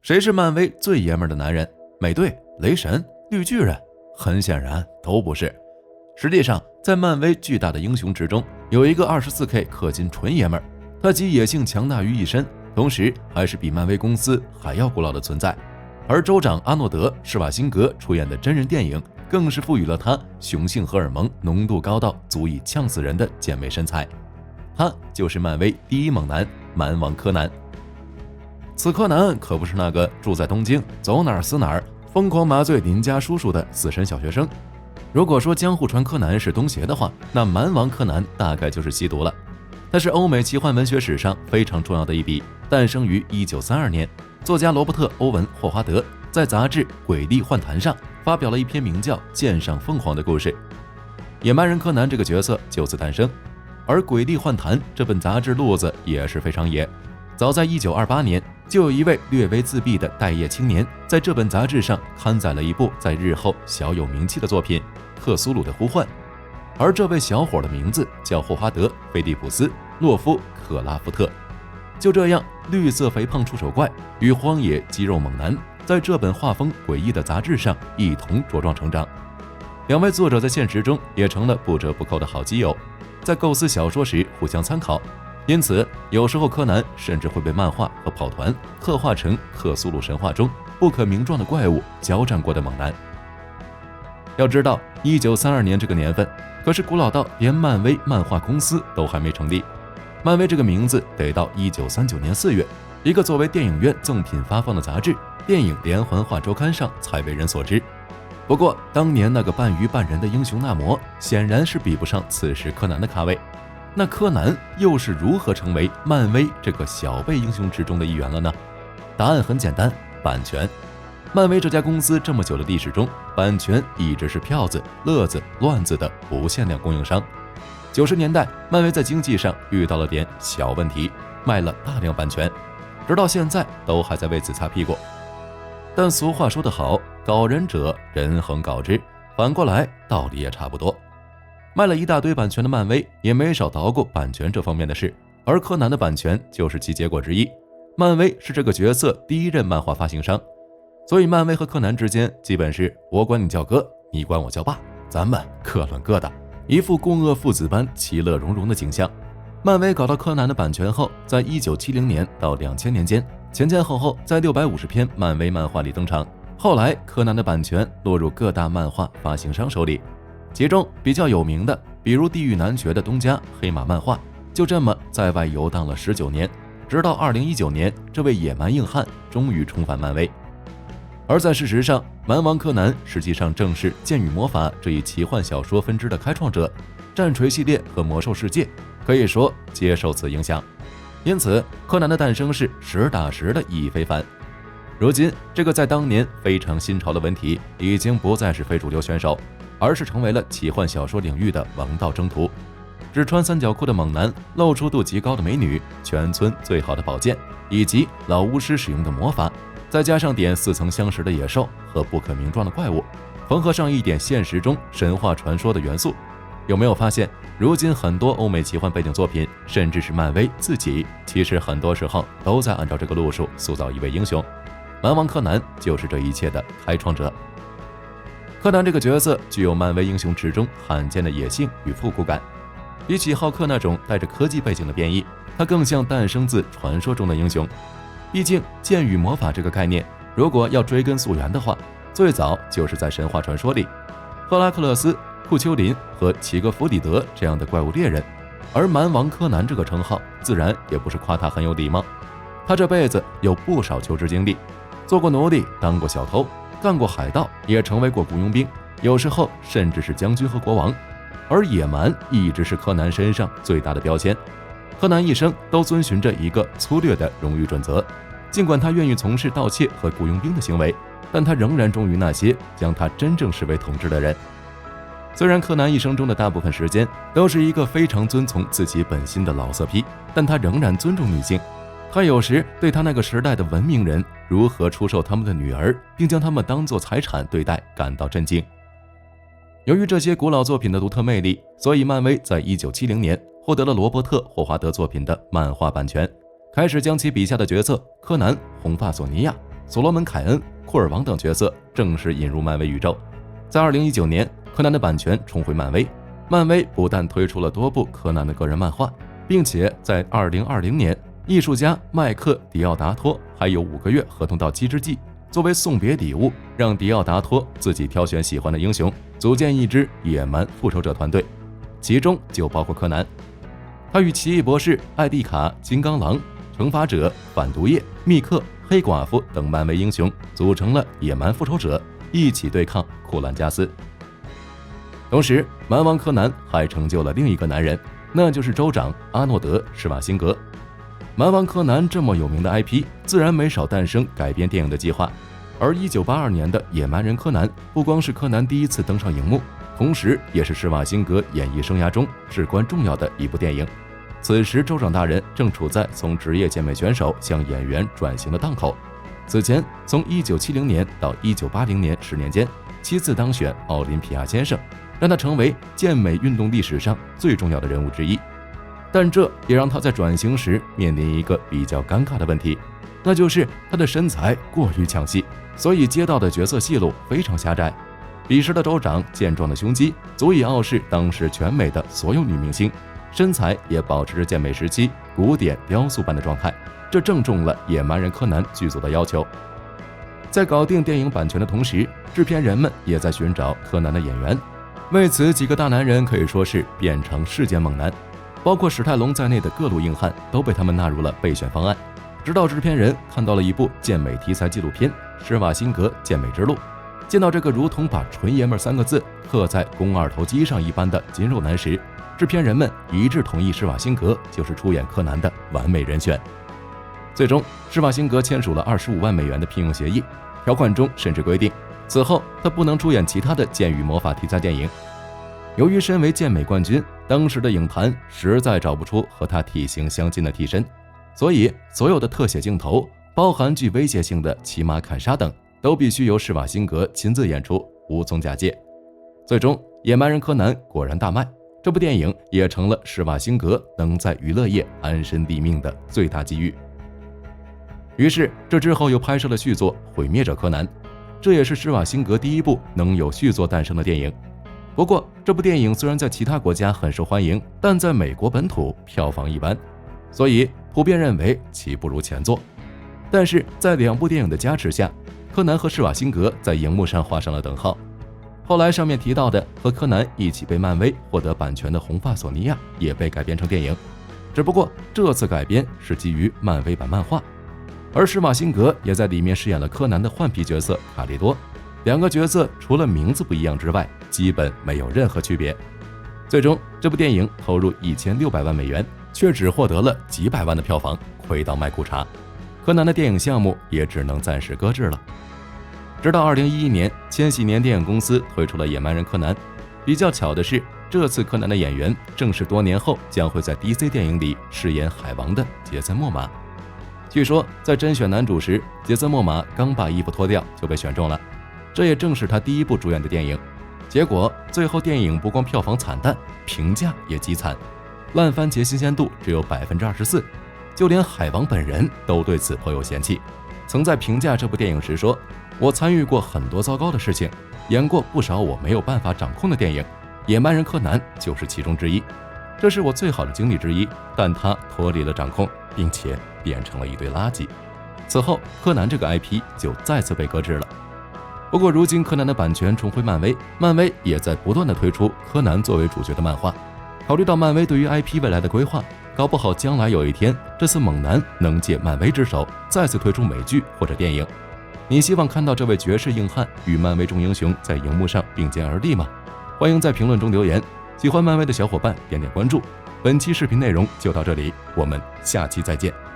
谁是漫威最爷们儿的男人？美队、雷神、绿巨人？很显然都不是。实际上，在漫威巨大的英雄池中，有一个 24K 氪金纯爷们儿，他集野性强大于一身，同时还是比漫威公司还要古老的存在。而州长阿诺德·施瓦辛格出演的真人电影，更是赋予了他雄性荷尔蒙浓度高到足以呛死人的健美身材。他就是漫威第一猛男蛮王柯南。此柯南可不是那个住在东京走哪儿死哪儿疯狂麻醉邻家叔叔的死神小学生。如果说江户川柯南是东邪的话，那蛮王柯南大概就是吸毒了。他是欧美奇幻文学史上非常重要的一笔，诞生于1932年。作家罗伯特·欧文·霍华德在杂志《诡力幻谈》上发表了一篇名叫《剑上凤凰》的故事，野蛮人柯南这个角色就此诞生。而《诡力幻谈》这本杂志路子也是非常野，早在1928年，就有一位略微自闭的待业青年在这本杂志上刊载了一部在日后小有名气的作品《克苏鲁的呼唤》，而这位小伙的名字叫霍华德·菲利普斯·洛夫克拉夫特。就这样，绿色肥胖触手怪与荒野肌肉猛男在这本画风诡异的杂志上一同茁壮成长。两位作者在现实中也成了不折不扣的好基友，在构思小说时互相参考，因此有时候柯南甚至会被漫画和跑团刻画成克苏鲁神话中不可名状的怪物交战过的猛男。要知道1932年这个年份可是古老到连漫威漫画公司都还没成立，漫威这个名字得到1939年4月一个作为电影院赠品发放的杂志《电影连环画周刊》上才为人所知。不过当年那个半鱼半人的英雄纳摩显然是比不上此时柯南的咖位，那柯南又是如何成为漫威这个小辈英雄之中的一员了呢？答案很简单，版权。漫威这家公司这么久的历史中，版权一直是票子、乐子、乱子的不限量供应商。90年代，漫威在经济上遇到了点小问题，卖了大量版权，直到现在都还在为此擦屁股。但俗话说得好，搞人者人恒搞之，反过来道理也差不多。卖了一大堆版权的漫威也没少捣鼓版权这方面的事，而柯南的版权就是其结果之一。漫威是这个角色第一任漫画发行商，所以漫威和柯南之间基本是我管你叫哥，你管我叫爸，咱们各论各的，一副共轭父子般其乐融融的景象。漫威搞到柯南的版权后，在1970年到2000年间，前后后在650篇漫威漫画里登场。后来柯南的版权落入各大漫画发行商手里，其中比较有名的比如地狱男爵的东家黑马漫画，就这么在外游荡了19年，直到2019年，这位野蛮硬汉终于重返漫威。而在事实上，蛮王柯南实际上正是剑与魔法这一奇幻小说分支的开创者，战锤系列和魔兽世界可以说皆受此影响，因此柯南的诞生是实打实的意义非凡。如今这个在当年非常新潮的文体已经不再是非主流选手，而是成为了奇幻小说领域的王道征途。只穿三角裤的猛男，露出度极高的美女，全村最好的宝剑，以及老巫师使用的魔法，再加上点似曾相识的野兽和不可名状的怪物，缝合上一点现实中神话传说的元素。有没有发现，如今很多欧美奇幻背景作品，甚至是漫威自己，其实很多时候都在按照这个路数塑造一位英雄。蛮王柯南就是这一切的开创者。柯南这个角色具有漫威英雄池中罕见的野性与复古感，比起浩克那种带着科技背景的变异，他更像诞生自传说中的英雄。毕竟剑与魔法这个概念，如果要追根溯源的话，最早就是在神话传说里，赫拉克勒斯、库丘林和齐格弗里德这样的怪物猎人。而蛮王柯南这个称号自然也不是夸他很有礼貌，他这辈子有不少求职经历，做过奴隶，当过小偷，干过海盗，也成为过雇佣兵，有时候甚至是将军和国王。而野蛮一直是柯南身上最大的标签，柯南一生都遵循着一个粗略的荣誉准则，尽管他愿意从事盗窃和雇佣兵的行为，但他仍然忠于那些将他真正视为同志的人。虽然柯南一生中的大部分时间都是一个非常遵从自己本心的老色批，但他仍然尊重女性。他有时对他那个时代的文明人如何出售他们的女儿，并将他们当作财产对待感到震惊。由于这些古老作品的独特魅力，所以漫威在1970年获得了罗伯特·霍华德作品的漫画版权，开始将其笔下的角色柯南、红发索尼娅所罗门·凯恩、库尔王等角色正式引入漫威宇宙。在2019年，柯南的版权重回漫威，漫威不但推出了多部柯南的个人漫画，并且在2020年，艺术家麦克·迪奥达托还有5个月合同到期之际，作为送别礼物，让迪奥达托自己挑选喜欢的英雄，组建一支野蛮复仇者团队，其中就包括柯南。他与奇异博士、艾蒂卡、金刚狼、惩罚者、反毒液、密克、黑寡妇等漫威英雄组成了野蛮复仇者，一起对抗库兰加斯。同时，蛮王柯南还成就了另一个男人，那就是州长阿诺德·施瓦辛格。蛮王柯南这么有名的 IP， 自然没少诞生改编电影的计划。而1982年的《野蛮人柯南》不光是柯南第一次登上荧幕，同时也是施瓦辛格演艺生涯中至关重要的一部电影。此时，州长大人正处在从职业健美选手向演员转型的档口。此前，从1970年到1980年10年间，7次当选奥林匹亚先生，让他成为健美运动历史上最重要的人物之一。但这也让他在转型时面临一个比较尴尬的问题，那就是他的身材过于抢戏，所以接到的角色戏路非常狭窄。彼时的州长健壮的胸肌足以傲视当时全美的所有女明星，身材也保持着健美时期古典雕塑般的状态，这正中了野蛮人柯南剧组的要求。在搞定电影版权的同时，制片人们也在寻找柯南的演员，为此几个大男人可以说是变成世间猛男，包括史泰龙在内的各路硬汉都被他们纳入了备选方案。直到制片人看到了一部健美题材纪录片《施瓦辛格健美之路》，见到这个如同把纯爷们3个字刻在肱二头肌上一般的筋肉男时，制片人们一致同意施瓦辛格就是出演柯南的完美人选。最终，施瓦辛格签署了25万美元的聘用协议，条款中甚至规定，此后他不能出演其他的剑与魔法题材电影。由于身为健美冠军，当时的影坛实在找不出和他体型相近的替身，所以所有的特写镜头，包含具威胁性的骑马砍杀等，都必须由施瓦辛格亲自演出，无从假借。最终，野蛮人柯南果然大卖，这部电影也成了施瓦辛格能在娱乐业安身立命的最大机遇。于是，这之后又拍摄了续作《毁灭者柯南》，这也是施瓦辛格第一部能有续作诞生的电影。不过，这部电影虽然在其他国家很受欢迎，但在美国本土票房一般，所以普遍认为其不如前作。但是在2部电影的加持下，柯南和施瓦辛格在荧幕上画上了等号。后来上面提到的和柯南一起被漫威获得版权的红发索尼娅也被改编成电影，只不过这次改编是基于漫威版漫画，而施瓦辛格也在里面饰演了柯南的换皮角色卡利多。2个角色除了名字不一样之外，基本没有任何区别。最终，这部电影投入1600万美元，却只获得了几百万的票房，亏到卖裤衩。柯南的电影项目也只能暂时搁置了。直到2011年，千禧年电影公司推出了《野蛮人柯南》。比较巧的是，这次柯南的演员正是多年后将会在 DC 电影里饰演海王的杰森·莫玛。据说在甄选男主时，杰森·莫玛刚把衣服脱掉就被选中了，这也正是他第一部主演的电影。结果最后电影不光票房惨淡，评价也极惨，烂番茄新鲜度只有 24%， 就连海王本人都对此颇有嫌弃。曾在评价这部电影时说，我参与过很多糟糕的事情，演过不少我没有办法掌控的电影，野蛮人柯南就是其中之一，这是我最好的经历之一，但它脱离了掌控，并且变成了一堆垃圾。此后柯南这个 IP 就再次被搁置了。不过如今柯南的版权重回漫威，漫威也在不断的推出柯南作为主角的漫画。考虑到漫威对于 IP 未来的规划，搞不好将来有一天，这次猛男能借漫威之手再次推出美剧或者电影。你希望看到这位绝世硬汉与漫威众英雄在荧幕上并肩而立吗？欢迎在评论中留言。喜欢漫威的小伙伴点点关注。本期视频内容就到这里，我们下期再见。